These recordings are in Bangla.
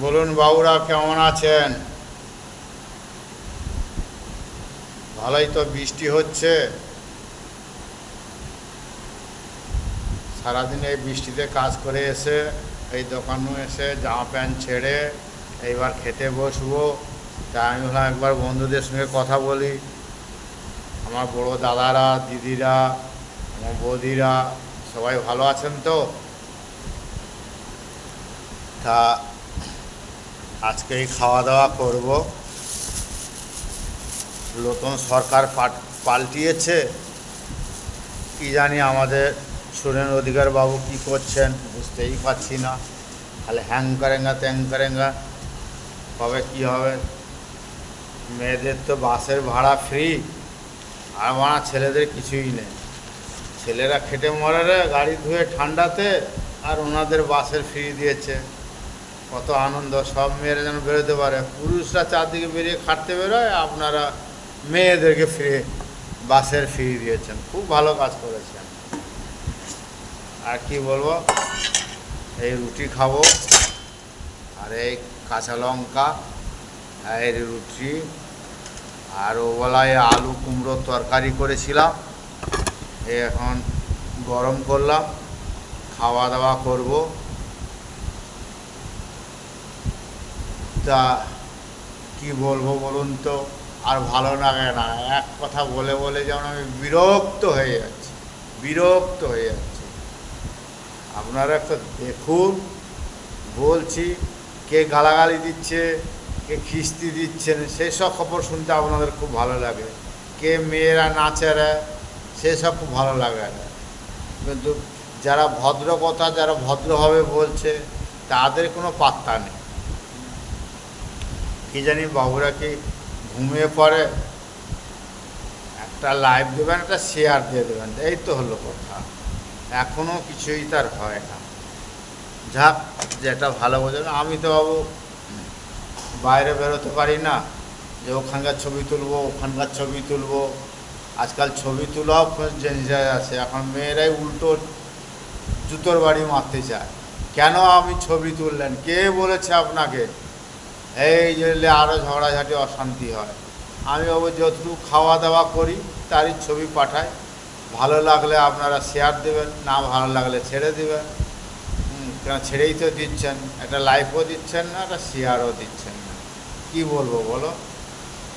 বলুন বাবুরা, কেমন আছেন? ভালোই তো। বৃষ্টি হচ্ছে সারাদিন। এই বৃষ্টিতে কাজ করে এসে এই দোকানে এসে জামা প্যান্ট ছেড়ে এইবার খেতে বসবো। তাই আমি ভাবলাম একবার বন্ধুদের সঙ্গে কথা বলি। আমার বড় দাদারা, দিদিরা, আমার বৌদিরা সবাই ভালো আছেন তো? তা আজকেই খাওয়া দাওয়া করব। নতুন সরকার পাল্টিয়েছে, কি জানি আমাদের সুরেন অধিকার বাবু কী করছেন বুঝতেই পারছি না। খালি হ্যাং করেঙ্গা ত্যাং করেঙ্গা। কবে কী হবে? মেয়েদের তো বাসের ভাড়া ফ্রি, আর আমার ছেলেদের কিছুই নেই। ছেলেরা খেটে মরে রে গাড়ি ধুয়ে ঠান্ডাতে, আর ওনাদের বাসের ফ্রি দিয়েছে। কত আনন্দ! সব মেয়েরা যেন বেরোতে পারে। পুরুষরা চারদিকে বেরিয়ে খাটতে বেরোয়, আপনারা মেয়েদেরকে বাসের ফ্রি দিয়েছেন। খুব ভালো কাজ করেছেন। আর কি বলবো, এই রুটি খাবো, আর এই কাঁচা লঙ্কা, এই রুটি, আর ওবেলায় আলু কুমড়োর তরকারি করেছিলাম, এই এখন গরম করলাম, খাওয়া দাওয়া করব। তা কি বলবো বলুন তো, আর ভালো লাগে না। এক কথা বলে বলে যেমন আমি বিরক্ত হয়ে যাচ্ছি, বিরক্ত হয়ে যাচ্ছি। আপনারা একটা দেখুন, বলছি, কে গালাগালি দিচ্ছে, কে খিস্তি দিচ্ছেন, সেসব খবর শুনতে আপনাদের খুব ভালো লাগে। কে মেয়েরা নাচেরা, সেসব খুব ভালো লাগে না। কিন্তু যারা ভদ্র কথা, যারা ভদ্রভাবে বলছে, তাদের কোনো পাত্তা নেই। কি জানি বাবুরা কি ঘুমিয়ে পড়ে? একটা লাইভ দেবেন, একটা শেয়ার দিয়ে দেবেন, এই তো হলো কথা। এখনও কিছুই তার হয় না। যাক, যেটা ভালো বোঝেন। আমি তো বাবু বাইরে বেরোতে পারি না যে ওখানকার ছবি তুলবো, ওখানকার ছবি তুলবো। আজকাল ছবি তোলাও জিনিস আছে। এখন মেয়েরাই উল্টো জুতোর বাড়ি মারতে চায়। কেন আপনি ছবি তুললেন? কে বলেছে আপনাকে? এই যে আরও ঝগড়াঝাটি, অশান্তি হয়। আমি বাবু যতটুকু খাওয়া দাওয়া করি তারই ছবি পাঠাই। ভালো লাগলে আপনারা শেয়ার দেবেন, না ভালো লাগলে ছেড়ে দেবেন। কেন ছেড়েই তো দিচ্ছেন, একটা লাইফও দিচ্ছেন না, একটা শেয়ারও দিচ্ছেন না। কী বলবো বলো?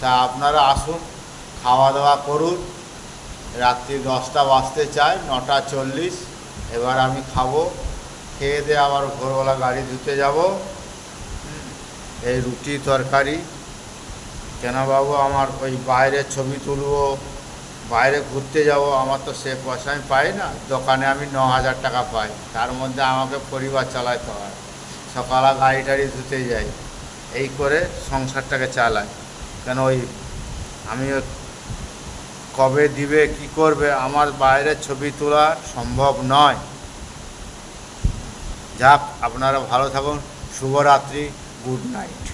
তা আপনারা আসুন, খাওয়া দাওয়া করুন। রাত্রি 10টা বাজতে চায়, 9টা 40। এবার আমি খাবো, খেয়ে দিয়ে আবার ভোরবেলা গাড়ি ধুতে যাব। এই রুটি তরকারি। কেন বাবু, আমার ওই বাইরে ছবি তুলবো, বাইরে ঘুরতে যাব, আমার তো সে পয়সা আমি পাই না। দোকানে আমি 9,000 টাকা পাই, তার মধ্যে আমাকে পরিবার চালাতে হয়। সকালে গাড়ি টাড়ি ধুতে যাই, এই করে সংসারটাকে চালাই। কেন ওই আমি কবে দিবে, কি করবে, আমার বাইরে ছবি তোলা সম্ভব নয়। যাক, আপনারা ভালো থাকুন। শুভরাত্রি, গুড নাইট।